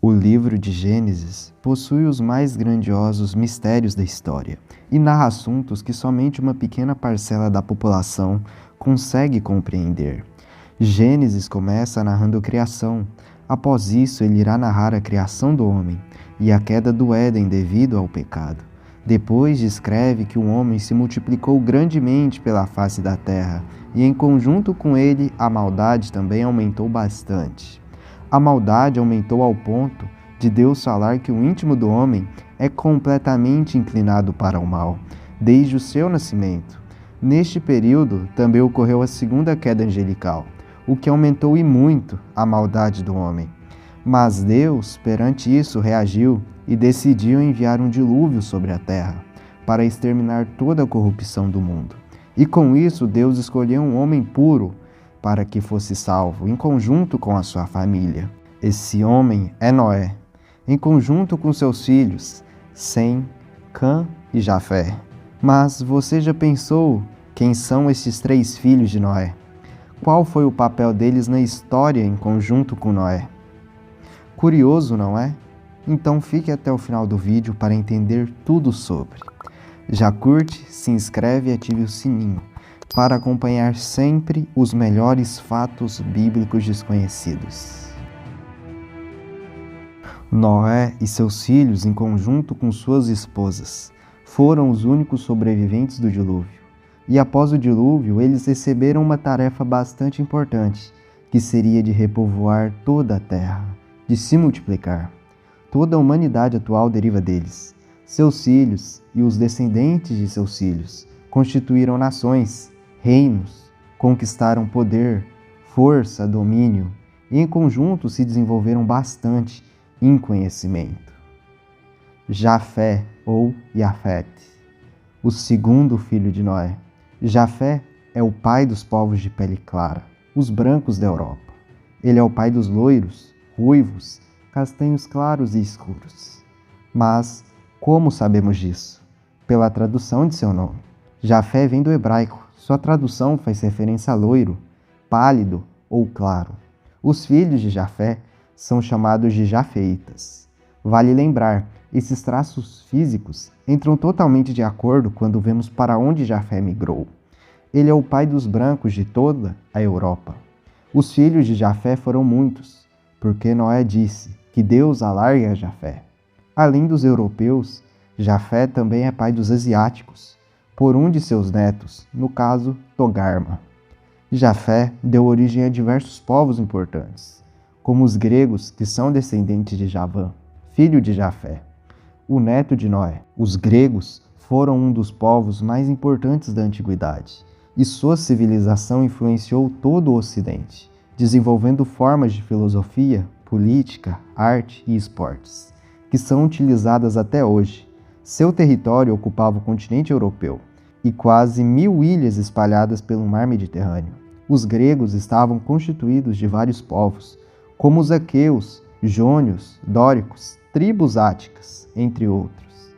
O livro de Gênesis possui os mais grandiosos mistérios da história e narra assuntos que somente uma pequena parcela da população consegue compreender. Gênesis começa narrando a criação. Após isso, ele irá narrar a criação do homem e a queda do Éden devido ao pecado. Depois descreve que o homem se multiplicou grandemente pela face da terra e, em conjunto com ele, a maldade também aumentou bastante. A maldade aumentou ao ponto de Deus falar que o íntimo do homem é completamente inclinado para o mal, desde o seu nascimento. Neste período, também ocorreu a segunda queda angelical, o que aumentou e muito a maldade do homem. Mas Deus, perante isso, reagiu e decidiu enviar um dilúvio sobre a terra, para exterminar toda a corrupção do mundo. E com isso, Deus escolheu um homem puro para que fosse salvo, em conjunto com a sua família. Esse homem é Noé, em conjunto com seus filhos, Sem, Cã e Jafé. Mas você já pensou quem são estes 3 filhos de Noé? Qual foi o papel deles na história em conjunto com Noé? Curioso, não é? Então fique até o final do vídeo para entender tudo sobre. Já curte, se inscreve e ative o sininho para acompanhar sempre os melhores fatos bíblicos desconhecidos. Noé e seus filhos, em conjunto com suas esposas, foram os únicos sobreviventes do dilúvio. E após o dilúvio, eles receberam uma tarefa bastante importante, que seria de repovoar toda a terra, de se multiplicar. Toda a humanidade atual deriva deles. Seus filhos e os descendentes de seus filhos constituíram nações, reinos, conquistaram poder, força, domínio e em conjunto se desenvolveram bastante em conhecimento. Jafé ou Jafete, o segundo filho de Noé. Jafé é o pai dos povos de pele clara, os brancos da Europa. Ele é o pai dos loiros, ruivos, castanhos claros e escuros. Mas como sabemos disso? Pela tradução de seu nome. Jafé vem do hebraico. Sua tradução faz referência a loiro, pálido ou claro. Os filhos de Jafé são chamados de jafeitas. Vale lembrar, esses traços físicos entram totalmente de acordo quando vemos para onde Jafé migrou. Ele é o pai dos brancos de toda a Europa. Os filhos de Jafé foram muitos, porque Noé disse que Deus alargue a Jafé. Além dos europeus, Jafé também é pai dos asiáticos, por um de seus netos, no caso, Togarma. Jafé deu origem a diversos povos importantes, como os gregos, que são descendentes de Javã, filho de Jafé, o neto de Noé. Os gregos foram um dos povos mais importantes da antiguidade, e sua civilização influenciou todo o Ocidente, desenvolvendo formas de filosofia, política, arte e esportes, que são utilizadas até hoje. Seu território ocupava o continente europeu e quase 1000 ilhas espalhadas pelo mar Mediterrâneo. Os gregos estavam constituídos de vários povos, como os aqueus, jônios, dóricos, tribos áticas, entre outros.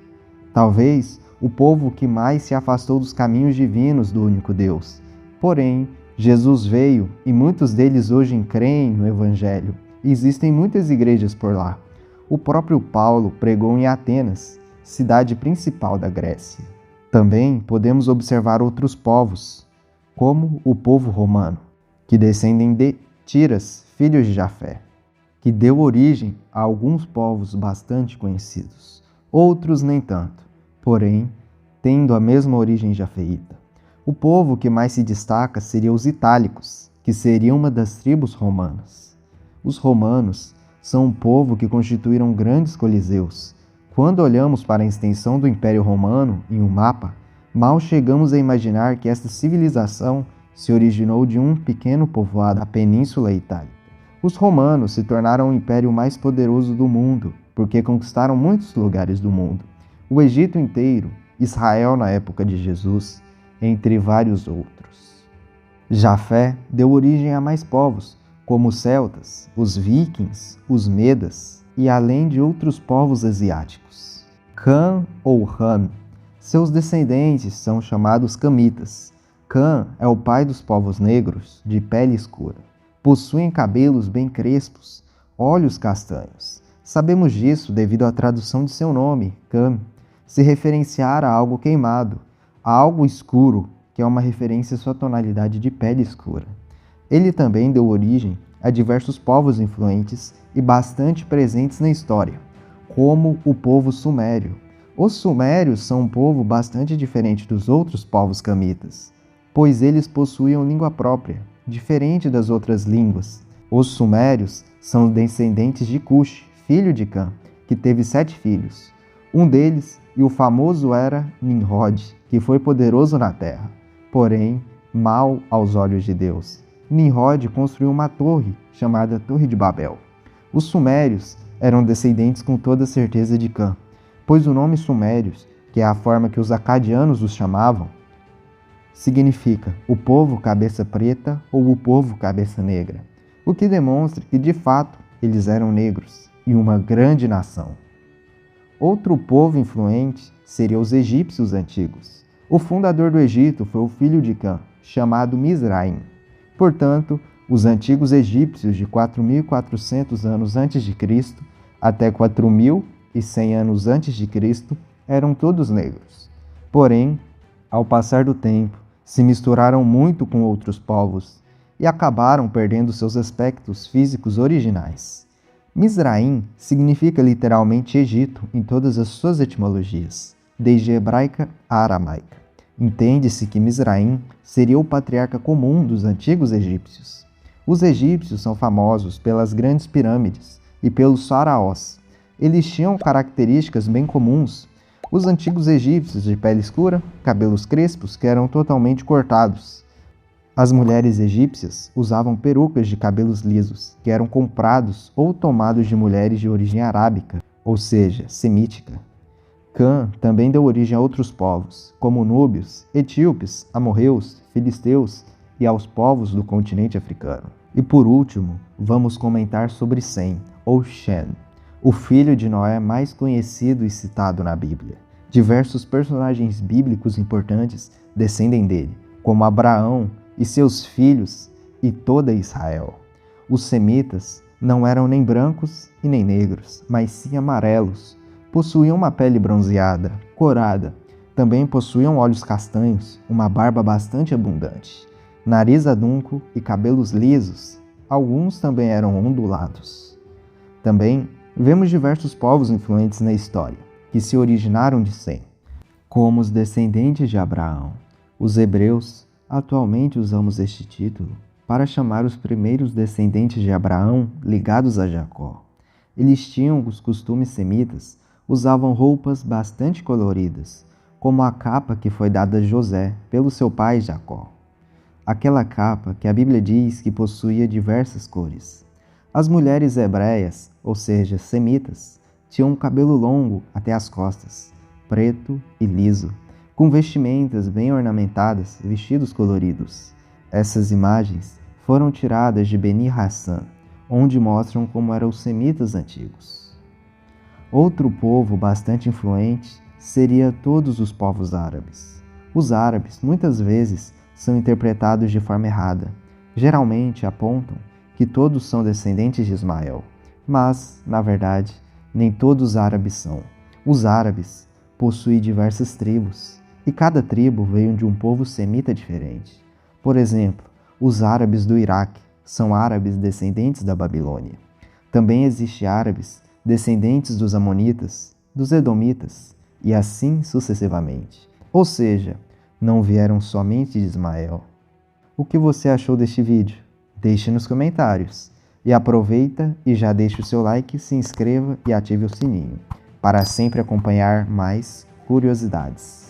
Talvez o povo que mais se afastou dos caminhos divinos do único Deus. Porém, Jesus veio e muitos deles hoje creem no Evangelho. Existem muitas igrejas por lá. O próprio Paulo pregou em Atenas, cidade principal da Grécia. Também podemos observar outros povos, como o povo romano, que descendem de Tiras, filhos de Jafé, que deu origem a alguns povos bastante conhecidos, outros nem tanto, porém, tendo a mesma origem jafeíta. O povo que mais se destaca seria os itálicos, que seriam uma das tribos romanas. Os romanos são um povo que constituíram grandes coliseus. Quando olhamos para a extensão do Império Romano em um mapa, mal chegamos a imaginar que esta civilização se originou de um pequeno povoado da Península Itálica. Os romanos se tornaram o império mais poderoso do mundo, porque conquistaram muitos lugares do mundo. O Egito inteiro, Israel na época de Jesus, entre vários outros. Jafé deu origem a mais povos, como os celtas, os vikings, os medas e além de outros povos asiáticos. Cã ou Ham, seus descendentes são chamados camitas. Cã é o pai dos povos negros de pele escura. Possuem cabelos bem crespos, olhos castanhos. Sabemos disso devido à tradução de seu nome, Cam, se referenciar a algo queimado, a algo escuro, que é uma referência à sua tonalidade de pele escura. Ele também deu origem a diversos povos influentes e bastante presentes na história, como o povo sumério. Os sumérios são um povo bastante diferente dos outros povos camitas, pois eles possuíam língua própria, diferente das outras línguas. Os sumérios são descendentes de Cush, filho de Cã, que teve 7 filhos. Um deles, e o famoso, era Nimrod, que foi poderoso na terra, porém mau aos olhos de Deus. Nimrod construiu uma torre, chamada Torre de Babel. Os sumérios eram descendentes com toda certeza de Cã, pois o nome sumérios, que é a forma que os acadianos os chamavam, significa o povo cabeça preta ou o povo cabeça negra, o que demonstra que, de fato, eles eram negros e uma grande nação. Outro povo influente seria os egípcios antigos. O fundador do Egito foi o filho de Cã, chamado Mizraim. Portanto, os antigos egípcios de 4.400 anos antes de Cristo até 4.100 anos antes de Cristo eram todos negros. Porém, ao passar do tempo, se misturaram muito com outros povos e acabaram perdendo seus aspectos físicos originais. Mizraim significa literalmente Egito em todas as suas etimologias, desde hebraica a aramaica. Entende-se que Mizraim seria o patriarca comum dos antigos egípcios. Os egípcios são famosos pelas grandes pirâmides e pelos faraós. Eles tinham características bem comuns. Os antigos egípcios de pele escura, cabelos crespos que eram totalmente cortados. As mulheres egípcias usavam perucas de cabelos lisos, que eram comprados ou tomados de mulheres de origem arábica, ou seja, semítica. Cã também deu origem a outros povos, como núbios, etíopes, amorreus, filisteus e aos povos do continente africano. E por último, vamos comentar sobre Sem, ou Shem, o filho de Noé mais conhecido e citado na Bíblia. Diversos personagens bíblicos importantes descendem dele, como Abraão e seus filhos e toda Israel. Os semitas não eram nem brancos e nem negros, mas sim amarelos. Possuíam uma pele bronzeada, corada. Também possuíam olhos castanhos, uma barba bastante abundante, nariz adunco e cabelos lisos. Alguns também eram ondulados. Também vemos diversos povos influentes na história, que se originaram de Sem, como os descendentes de Abraão. Os hebreus. Atualmente usamos este título para chamar os primeiros descendentes de Abraão ligados a Jacó. Eles tinham os costumes semitas, usavam roupas bastante coloridas, como a capa que foi dada a José pelo seu pai Jacó. Aquela capa que a Bíblia diz que possuía diversas cores. As mulheres hebreias, ou seja, semitas, tinham um cabelo longo até as costas, preto e liso, com vestimentas bem ornamentadas e vestidos coloridos. Essas imagens foram tiradas de Beni Hassan, onde mostram como eram os semitas antigos. Outro povo bastante influente seria todos os povos árabes. Os árabes, muitas vezes, são interpretados de forma errada. Geralmente apontam que todos são descendentes de Ismael, mas, na verdade, nem todos os árabes são. Os árabes possuem diversas tribos, e cada tribo veio de um povo semita diferente. Por exemplo, os árabes do Iraque são árabes descendentes da Babilônia. Também existem árabes descendentes dos amonitas, dos edomitas, e assim sucessivamente. Ou seja, não vieram somente de Ismael. O que você achou deste vídeo? Deixe nos comentários. E aproveita e já deixe o seu like, se inscreva e ative o sininho, para sempre acompanhar mais curiosidades.